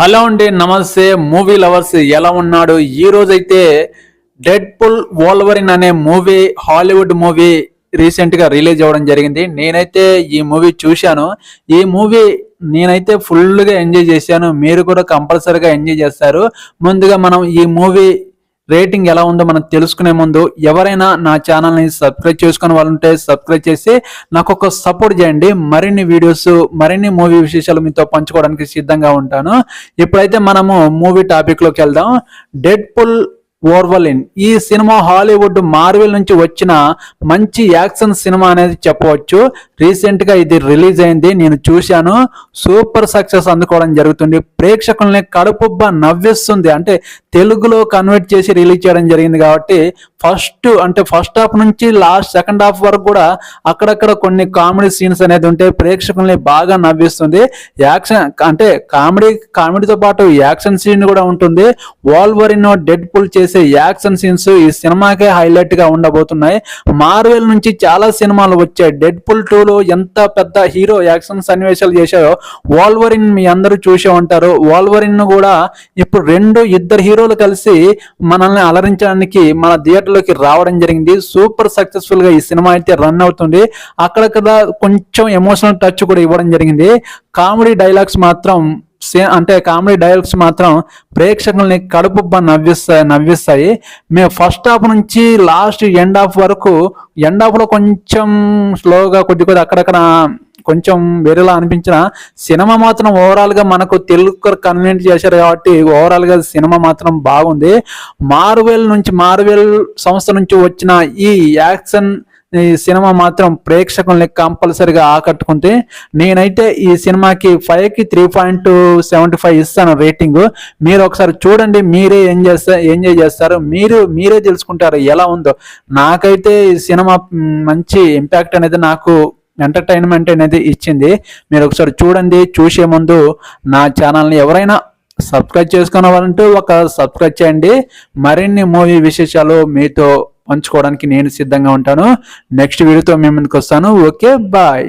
Hello అండి, నమస్తే movie lovers, ఎలా ఉన్నాడు? ఈ రోజైతే డెడ్ పుల్ వోల్వరిన్ అనే మూవీ, హాలీవుడ్ మూవీ రీసెంట్ గా రిలీజ్ అవ్వడం జరిగింది. నేనైతే ఈ మూవీ చూశాను. ఈ మూవీ నేనైతే ఫుల్ గా ఎంజాయ్ చేశాను. మీరు కూడా కంపల్సరీగా ఎంజాయ్ చేస్తారు. ముందుగా మనం ఈ మూవీ రేటింగ్ ఎలా ఉందో మనం తెలుసుకునే ముందు ఎవరైనా నా ఛానల్ని సబ్స్క్రైబ్ చేసుకునే వాళ్ళు ఉంటే సబ్స్క్రైబ్ చేసి నాకు ఒక సపోర్ట్ చేయండి. మరిన్ని వీడియోస్, మరిన్ని మూవీ విశేషాలు మీతో పంచుకోవడానికి సిద్ధంగా ఉంటాను. ఇప్పుడైతే మనము మూవీ టాపిక్లోకి వెళ్దాం. డెడ్ పుల్ వోల్వరిన్ ఈ సినిమా హాలీవుడ్ మార్వెల్ నుంచి వచ్చిన మంచి యాక్షన్ సినిమా అనేది చెప్పవచ్చు. రీసెంట్ గా ఇది రిలీజ్ అయింది, నేను చూశాను. సూపర్ సక్సెస్ అందుకోవడం జరుగుతుంది. ప్రేక్షకుల్ని కడుపుబ్బా నవ్విస్తుంది. అంటే తెలుగులో కన్వర్ట్ చేసి రిలీజ్ చేయడం జరిగింది కాబట్టి ఫస్ట్ హాఫ్ నుంచి లాస్ట్ సెకండ్ హాఫ్ వరకు కూడా అక్కడక్కడ కొన్ని కామెడీ సీన్స్ అనేది ఉంటే ప్రేక్షకుల్ని బాగా నవ్విస్తుంది. యాక్షన్ అంటే కామెడీతో పాటు యాక్షన్ సీన్ కూడా ఉంటుంది. వోల్వరిన్ డెడ్ పుల్ చేసే యాక్షన్ సీన్స్ ఈ సినిమాకే హైలైట్ గా ఉండబోతున్నాయి. మార్వెల్ నుంచి చాలా సినిమాలు వచ్చాయి. డెడ్ పుల్ 2లో ఎంత పెద్ద హీరో యాక్షన్ సన్నివేశాలు చేశారో వోల్వరిన్ మీ అందరూ చూసే ఉంటారు. వోల్వరిన్ కూడా ఇప్పుడు ఇద్దరు హీరోలు కలిసి మనల్ని అలరించడానికి మన థియేటర్లోకి రావడం జరిగింది. సూపర్ సక్సెస్ఫుల్ గా ఈ సినిమా అయితే రన్ అవుతుంది. అక్కడక్కడ కొంచెం ఎమోషనల్ టచ్ కూడా ఇవ్వడం జరిగింది. కామెడీ డైలాగ్స్ మాత్రం ప్రేక్షకుల్ని కడుపుబ్బా నవ్విస్తాయి. మేము ఫస్ట్ హాఫ్ నుంచి లాస్ట్ ఎండ్ హాఫ్ వరకు, ఎండ్ హాఫ్ లో కొంచెం స్లోగా కొద్ది అక్కడక్కడ కొంచెం వేరేలా అనిపించిన సినిమా మాత్రం ఓవరాల్ గా మనకు తెలుగు కన్వీనియంట్ చేశారు కాబట్టి ఓవరాల్ గా సినిమా మాత్రం బాగుంది. మార్వెల్ సంస్థ నుంచి వచ్చిన ఈ యాక్షన్ ఈ సినిమా మాత్రం ప్రేక్షకుల్ని కంపల్సరిగా ఆకట్టుకుంటే నేనైతే ఈ సినిమాకి 5కి 3.75 ఇస్తాను రేటింగ్. మీరు ఒకసారి చూడండి, మీరే ఎంజాయ్ చేస్తారు, మీరే తెలుసుకుంటారు ఎలా ఉందో. నాకైతే ఈ సినిమా మంచి ఇంపాక్ట్ అనేది, నాకు ఎంటర్టైన్మెంట్ అనేది ఇచ్చింది. మీరు ఒకసారి చూడండి. చూసే ముందు నా ఛానల్ని ఎవరైనా సబ్స్క్రైబ్ చేసుకున్న వాళ్ళంటూ సబ్స్క్రైబ్ చేయండి. మరిన్ని మూవీ విశేషాలు మీతో పంచుకోవడానికి నేను సిద్ధంగా ఉంటాను. నెక్స్ట్ వీడియోతో మేము ముందుకు వస్తాను. Okay, bye.